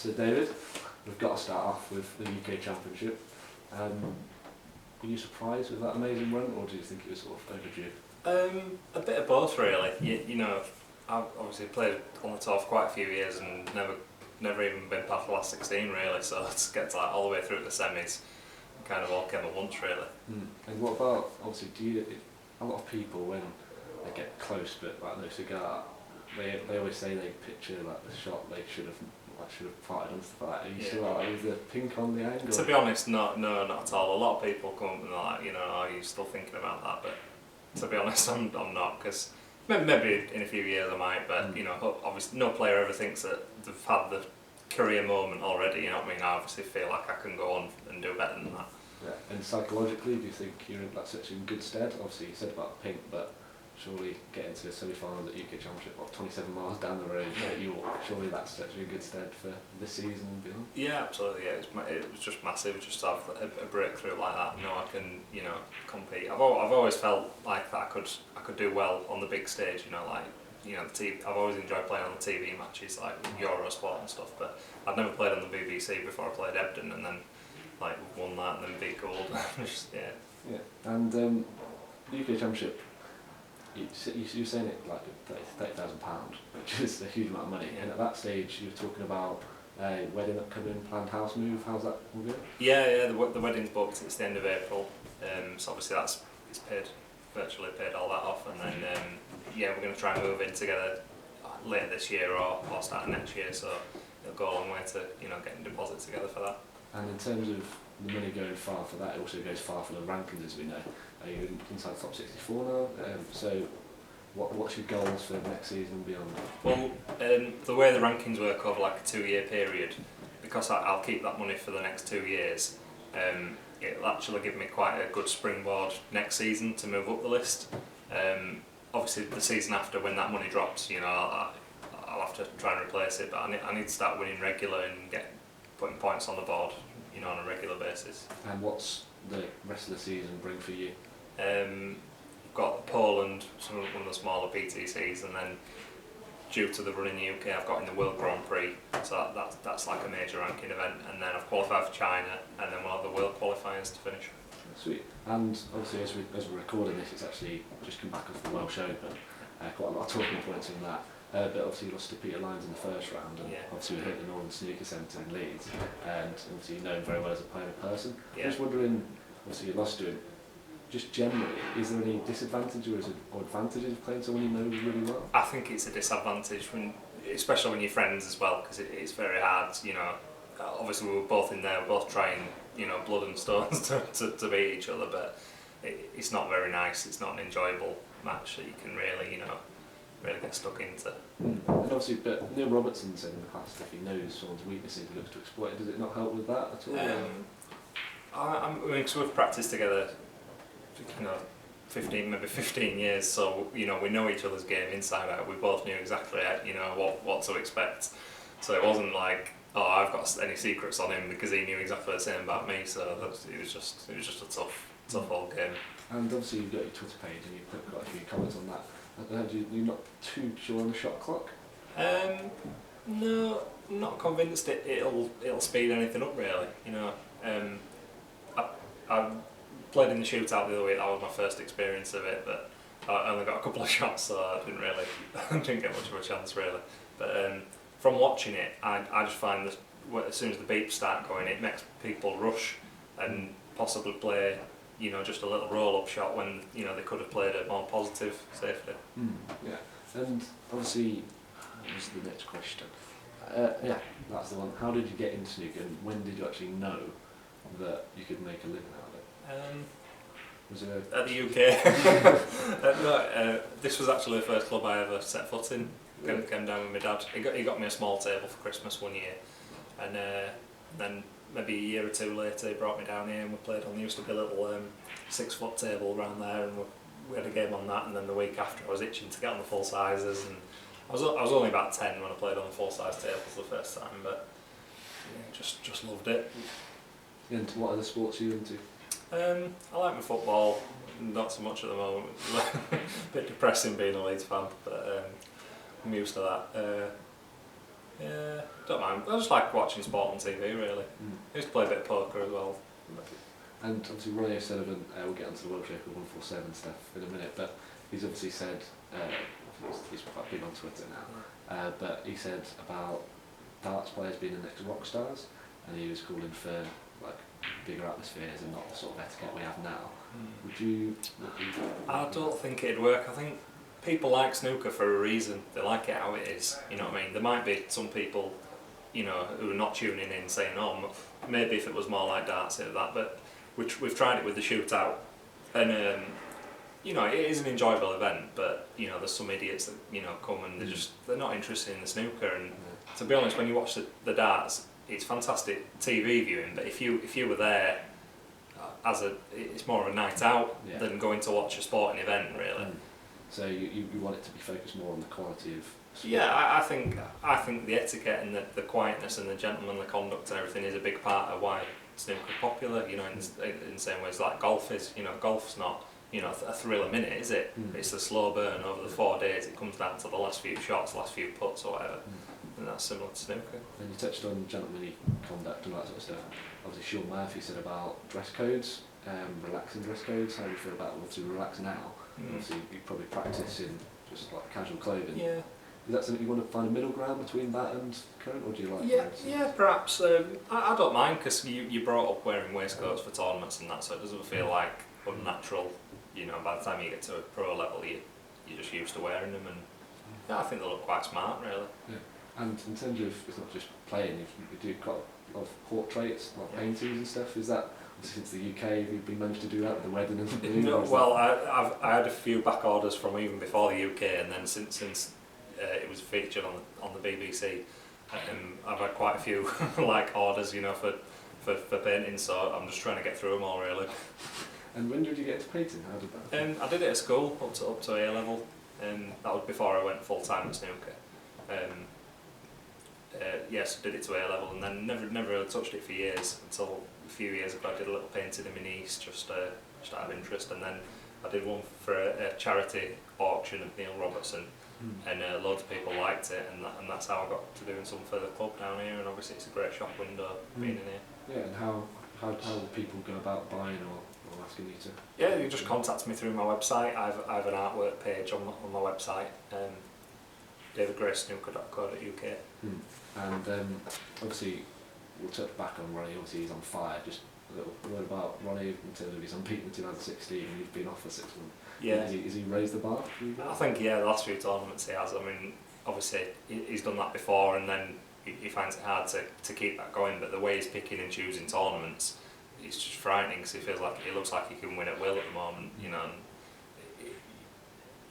So David, we've got to start off with the UK Championship. Were you surprised with that amazing run, or do you think it was sort of overdue? A bit of both really. You know, I've obviously played on the tour for quite a few years and never even been past the last 16 really, so to get to all the way through the semis kind of all came at once really. And what about, obviously, a lot of people when they get close, but like no cigar, they always say they picture like the shot they should have fired and stuff like that. Are you still like with the pink on the angle? To be honest, no, not at all. A lot of people come up and they're like, are you still thinking about that? But to be honest, I'm not, because maybe in a few years I might, but obviously no player ever thinks that they've had the career moment already, you know what I mean? I obviously feel like I can go on and do better than that. Yeah. And psychologically, do you think you're in such in good stead? Obviously you said about pink, but surely getting to the semi-finals at UK Championship, 27 miles down the road at York, surely that's such a good stead for this season and beyond? Yeah, absolutely. Yeah, it was just massive just to have a breakthrough like that. I can compete. I've always felt like that I could do well on the big stage. The TV. I've always enjoyed playing on the TV matches like Eurosport and stuff. But I'd never played on the BBC before I played Ebden, and then won that and then beat gold. Yeah. And UK Championship. You're saying it like £30,000, which is a huge amount of money. And at that stage, you were talking about a wedding upcoming, planned house move. How's that all going? Yeah. The wedding's booked. It's the end of April. So obviously it's virtually paid all that off, and then we're going to try and move in together later this year or start next year. So it'll go a long way to getting deposits together for that. And in terms of the money going far for that, it also goes far for the rankings, as we know. You're inside top 64 now, so what's your goals for next season and beyond? Well, the way the rankings work over like a 2-year period, because I'll keep that money for the next 2 years, it'll actually give me quite a good springboard next season to move up the list. Obviously the season after, when that money drops, I'll have to try and replace it, but I need to start winning regular and putting points on the board, on a regular basis. And what's the rest of the season bring for you? We've got Poland, one of the smaller PTCs, and then due to the run in the UK, I've got in the World Grand Prix, so that's like a major ranking event, and then I've qualified for China, and then we'll have the World qualifiers to finish. Sweet. And obviously, as we're recording this, it's actually just come back off the Welsh Open. Quite a lot of talking points in that. But obviously you lost to Peter Lyons in the first round, and obviously we hit the Northern Snooker Centre in Leeds, and obviously you know him very well as a player in person. Yeah. Just wondering, obviously you lost to him, just generally, is there any disadvantage or advantages of playing someone you know really well? I think it's a disadvantage, especially when you're friends as well, because it's very hard, obviously we were both in there, both trying, blood and stones to beat each other, but it's not very nice, it's not an enjoyable match that you can really, really get stuck into. And obviously, but Neil Robertson said in the past, if he knows someone's weaknesses, he looks to exploit it. Does it not help with that at all? Because we've practiced together, 15 years, so we know each other's game inside out. We both knew exactly what to expect. So it wasn't like, I've got any secrets on him, because he knew exactly the same about me. So it was just a tough old game. And obviously you've got your Twitter page and you've put quite a few comments on that. You're not too sure on the shot clock? No, I'm not convinced it'll speed anything up really. I played in the shootout the other week. That was my first experience of it, but I only got a couple of shots, so I didn't get much of a chance really. But from watching it, I just find that as soon as the beeps start going, it makes people rush and possibly play just a little roll-up shot when they could have played it more positive, safely. Yeah, and obviously, what was the next question? That's the one. How did you get into snooker, and when did you actually know that you could make a living out of it? Was it at the UK? This was actually the first club I ever set foot in. Came down with my dad. He got me a small table for Christmas one year, and then maybe a year or two later he brought me down here and we played on. There used to be a little 6-foot table around there, and we had a game on that. And then the week after I was itching to get on the full sizes, and I was only about 10 when I played on the full size tables the first time, but just loved it. And what other sports are you into? I like my football, not so much at the moment. A bit depressing being a Leeds fan, but I'm used to that. Yeah, don't mind. I just like watching sport on TV, really. I used to play a bit of poker as well. And obviously Ronnie O'Sullivan, we'll get onto the World Record 147 stuff in a minute, but he's obviously said, he's quite big on Twitter now, but he said about darts players being the next rock stars, and he was calling for like bigger atmospheres and not the sort of etiquette we have now. Would you? I don't think it'd work. I think people like snooker for a reason. They like it how it is. You know what I mean? There might be some people, you know, who are not tuning in saying, "Oh, maybe if it was more like darts, it was that." But we've tried it with the shootout, and you know, it is an enjoyable event. But you know, there's some idiots that come and they're not interested in the snooker. And to be honest, when you watch the darts, it's fantastic TV viewing. But if you were there it's more of a night out than going to watch a sporting event, really. So you want it to be focused more on the quality of sport? Yeah, I think the etiquette and the quietness and the gentlemanly conduct and everything is a big part of why snooker is popular. You know, in the same way as like golf is. You know, golf's not a thrill a minute, is it? It's a slow burn over the 4 days. It comes down to the last few shots, last few putts or whatever. And that's similar to snooker. And you touched on gentlemanly conduct and all that sort of stuff. Obviously, Sean Murphy said about dress codes, relaxing dress codes. How do you feel about obviously relax now? Obviously, you probably practice in just like casual clothing. Yeah. Is that something you want to find a middle ground between that and current, or do you like? Yeah, perhaps. I don't mind because you brought up wearing waistcoats for tournaments and that, so it doesn't feel like unnatural. You know, by the time you get to a pro level, you're just used to wearing them, and I think they look quite smart, really. Yeah. And in terms of, it's not just playing, you do quite a lot of portraits, like paintings and stuff. Is that, since the UK, have you been managed to do that with the wedding and the balloon? No, well, I had a few back orders from even before the UK, and then since it was featured on the BBC, I've had quite a few like orders, for painting. So I'm just trying to get through them all, really. And when did you get into painting? How did that? I did it at school up to A level, and that was before I went full time at snooker. Yes, did it to A level, and then never really touched it for years until a few years ago. I did a little painting in my niece just out of interest, and then I did one for a charity auction of Neil Robertson, and loads of people liked it, and that's how I got to doing some for the club down here. And obviously it's a great shop window being in here. Yeah, and how will people go about buying or asking you to? Yeah, you just contact me through my website. I have an artwork page on my website, davidgraysnooker.co.uk. And obviously we'll touch back on Ronnie. Obviously he's on fire. Just a little word about Ronnie in terms of he's unbeaten in 2016 and he's been off for 6 months. Yeah. Has he raised the bar for you guys? I think the last few tournaments he has. I mean, obviously he's done that before, and then he finds it hard to keep that going. But the way he's picking and choosing tournaments, it's just frightening because he looks like he can win at will at the moment. You know.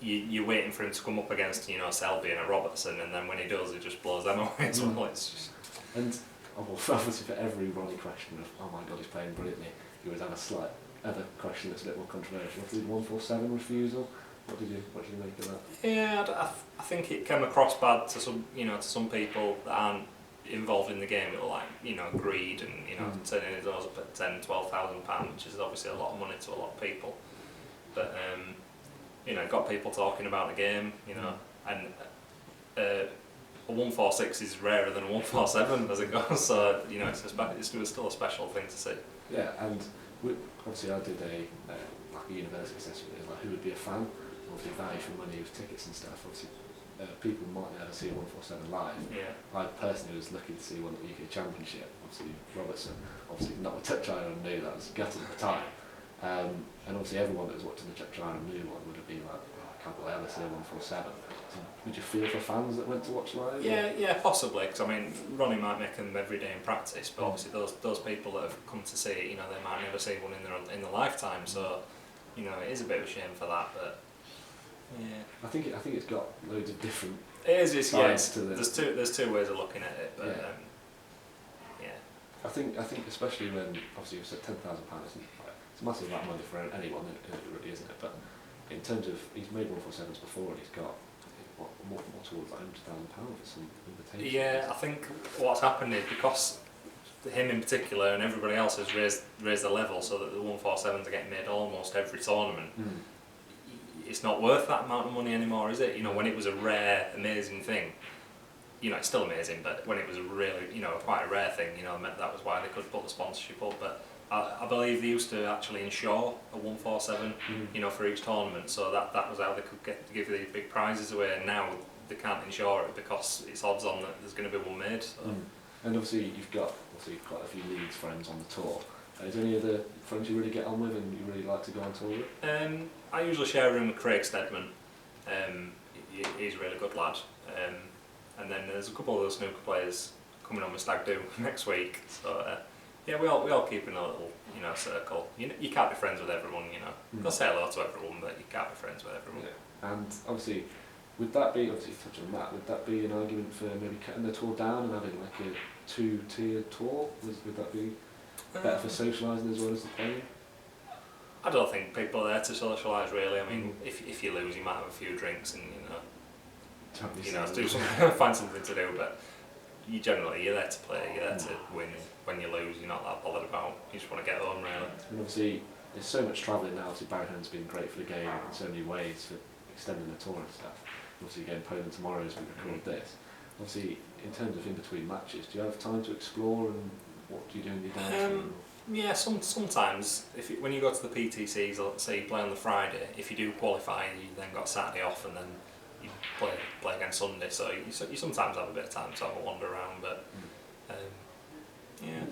You're waiting for him to come up against, Selby and a Robertson, and then when he does, he just blows them away as well. It's just... And obviously for every Ronnie question of, oh my god, he's playing brilliantly, you always have a slight other question that's a bit more controversial. Was the 147 refusal? What did you make of that? Yeah, I think it came across bad to some people that aren't involved in the game. It was like, greed and, turning his nose up at £10,000-12,000, which is obviously a lot of money to a lot of people. But, got people talking about the game, and a 146 is rarer than a 147 as it goes, so it's still a special thing to see. Yeah, and obviously I did a university assessment. It was like, who would be a fan? Obviously value for money with tickets and stuff. Obviously people might never see a 147 live. Yeah. I personally was lucky to see one at the UK Championship. Obviously Robertson, obviously not with Touch Iron, knew that was gutted at the time. And obviously everyone that was watching the Touch Iron knew one would have been like, oh, I can't believe I ever see a 147. So would you feel for fans that went to watch live? Yeah, possibly. Because Ronnie might make them every day in practice, but obviously those people that have come to see it, they might never see one in their lifetime. So, it is a bit of a shame for that. But yeah, I think it's got loads of different. Sides to this. There's two ways of looking at it, but yeah. I think especially when obviously you said £10,000, it's a massive amount of money for anyone, it really, isn't it? But in terms of, he's made 147s before, and he's got more towards like £100,000 for some invitations. Yeah, I think what's happened is because him in particular and everybody else has raised the level so that the 147s are getting made almost every tournament. It's not worth that amount of money anymore, is it? When it was a rare, amazing thing, it's still amazing, but when it was a really, quite a rare thing, that was why they could put the sponsorship up. But I believe they used to actually insure a 147, for each tournament, so that was how they could give the big prizes away. And now they can't insure it because it's odds on that there's going to be one made. So. And obviously you've got quite a few Leeds friends on the tour. Is there any other friends you really get on with and you really like to go on tour with? I usually share a room with Craig Stedman. He's a really good lad. And then there's a couple of those snooker players coming on with Stag Do next week. So yeah, we all keep in a little circle. You can't be friends with everyone. They'll say hello to everyone, but you can't be friends with everyone. Yeah. And obviously, would that be touch on that? Would that be an argument for maybe cutting the tour down and having like a 2-tier tour? Would that be better for socialising as well as the playing? I don't think people are there to socialise really. I mean, if you lose, you might have a few drinks and do something, find something to do. But you're there to play. You're there to win. When you lose, you're not that bothered about. You just want to get home really. And obviously, there's so much travelling now. Obviously, Barrowhand's been great for the game in so many ways for extending the tour and stuff. Obviously, again, Poland tomorrow as we record this. Obviously, in terms of in between matches, do you have time to explore and what do you do in your downtime? Yeah, sometimes when you go to the PTCs, let's say you play on the Friday, if you do qualify, you then got Saturday off and then you play again Sunday. So you sometimes have a bit of time to have a wander around, but yeah.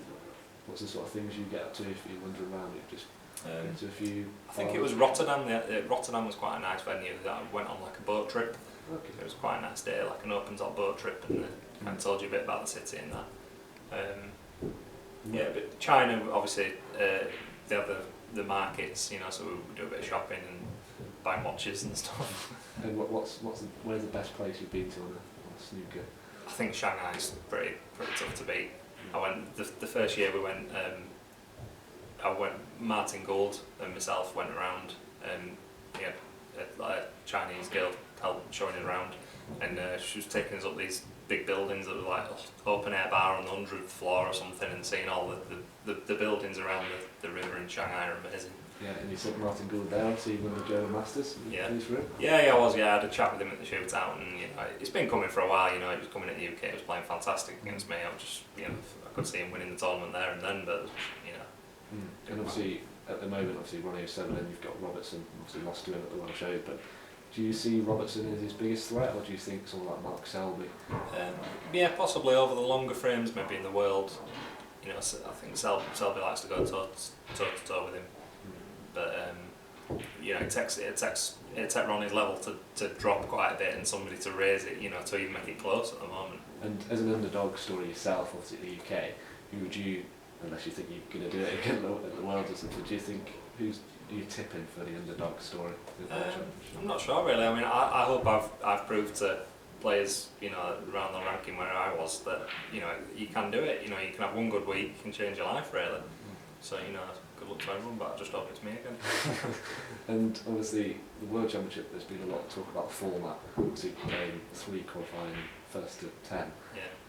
What's the sort of things you get up to if you wander around? You just go to a few. I think it was Rotterdam. Rotterdam was quite a nice venue. I went on like a boat trip. Okay. It was quite a nice day, like an open top boat trip, and kind of told you a bit about the city and that. Yeah, but China obviously they have the markets, so we do a bit of shopping and buying watches and stuff. And where's the best place you've been to on a snooker? I think Shanghai's pretty tough to beat. I went the first year we went. Martin Gould and myself went around. A Chinese girl helped showing us around, and she was taking us up these big buildings that were like open air bar on the 100th floor or something, and seeing all the buildings around the river in Shanghai are amazing. Yeah, and you said Martin Gould there, so you won the German Masters. Yeah. For him? Yeah, I was. Yeah, I had a chat with him at the shootout, and it's been coming for a while. He was coming at the UK, he was playing fantastic against me. I was just, I could see him winning the tournament there and then, but And obviously, at the moment, Ronnie O'Sullivan, and you've got Robertson, obviously lost to him at the Welsh Open. Do you see Robertson as his biggest threat, or do you think someone like Mark Selby? Yeah, possibly over the longer frames, maybe in the world. I think Selby likes to go toe to toe with him, but it takes Ronnie's level to drop quite a bit and somebody to raise it, to even make it close at the moment. And as an underdog story yourself, obviously in the UK, who would you, unless you think you're going to do it again at the Worlds or something, do you think who's you tipping for the underdog story? I'm not sure really. I mean, I hope I've proved to players, around the ranking where I was that you can do it. You can have one good week, you can change your life really. So good luck to everyone, but I just hope it's me again. And obviously the World Championship, there's been a lot of talk about the format. Obviously playing 3 qualifying first to 10,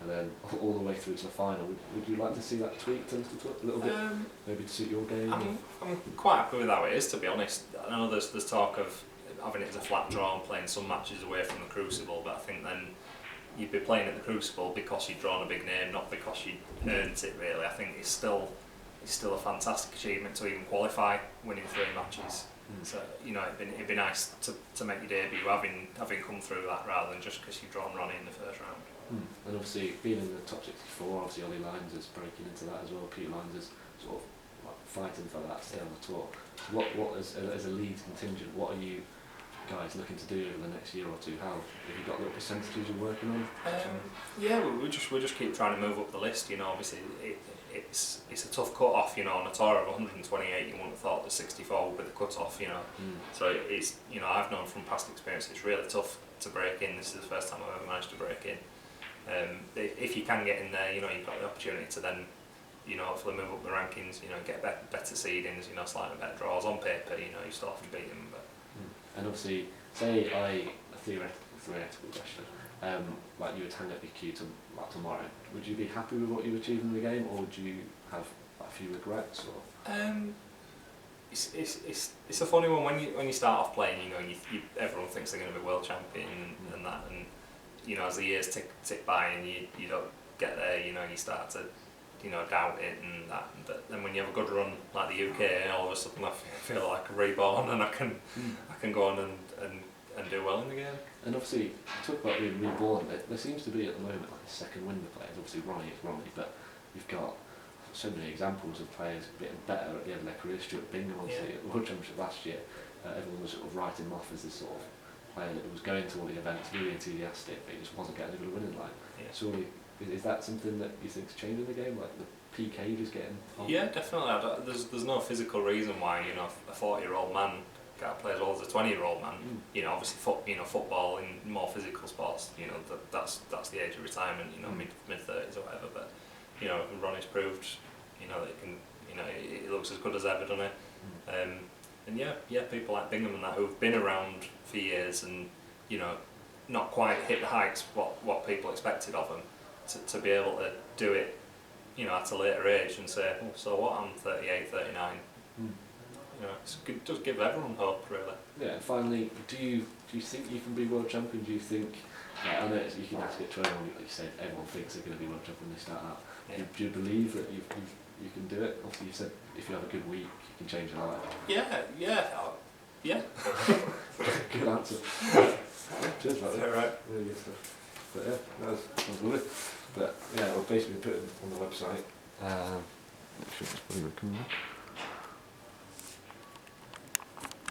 and then all the way through to the final. Would you like to see that tweaked a little bit, maybe to suit your game? I'm quite happy with how it is, to be honest. I know there's talk of having it as a flat draw and playing some matches away from the Crucible, but I think then you'd be playing at the Crucible because you'd drawn a big name, not because you'd earned it really. I think it's still a fantastic achievement to even qualify, winning 3 matches. So it'd be nice to make your debut having come through that rather than just because you've drawn Ronnie in the first round. And obviously being in the top 64, obviously Ollie Lyons is breaking into that as well. Peter Lyons is sort of fighting for that, stay on the tour. What as a Leeds contingent, what are you guys looking to do over the next year or two? How have you got little percentages you're working on? Yeah, we just keep trying to move up the list. Obviously it's a tough cut off. On a tour of 128, you wouldn't have thought that 64 would be the cut off. So it's I've known from past experience it's really tough to break in. This is the first time I've ever managed to break in. If you can get in there, you've got the opportunity to then hopefully move up the rankings. Get better seedings. Slightly better draws on paper. You still have to beat them, but. And obviously, say a theoretical question, like you would hang up your cue tomorrow, would you be happy with what you achieved in the game, or would you have a few regrets? Or it's a funny one when you start off playing. Everyone thinks they're going to be world champion and that, and you know, as the years tick by and you don't get there, you know, you start to, you know, doubt it and that. But then when you have a good run like the UK, all of a sudden I feel like a reborn, and I can go on and do well in the game. And obviously, talk about being reborn. There seems to be at the moment like a second wind of players. Obviously, Ronnie is Ronnie, but you've got so many examples of players getting better at the end of their career. Stuart Bingham, obviously, at the World Championship last year, everyone was sort of writing him off as this sort of player that was going to all the events, really enthusiastic, but he just wasn't getting over the winning line. Yeah. Surely, is that something that you think's changing the game? Like the PK just getting on? Yeah, definitely. There's no physical reason why, you know, a 40-year-old man can't play as well as a 20-year-old man. You know, obviously, football in more physical sports, you know, that's the age of retirement. You know, mid-30s or whatever. But you know, Ronnie's proved, you know, that it can, you know, it looks as good as ever, doesn't it? And yeah, people like Bingham and that who've been around for years and, you know, not quite hit the heights what people expected of them, to be able to do it, you know, at a later age and say, oh, so what, I'm 38, 39. You know, it does give everyone hope, really. Yeah, and finally, do you think you can be world champion? Do you think, I know you can ask it to everyone, like you said, everyone thinks they're going to be world champion when they start out. Yeah. Do you believe that you can do it? Obviously you said if you have a good week, you can change your life. Yeah. Good answer. Cheers, mate. Right. Really good stuff. But yeah, that was lovely. But yeah, we'll basically put it on the website. Should just probably come back.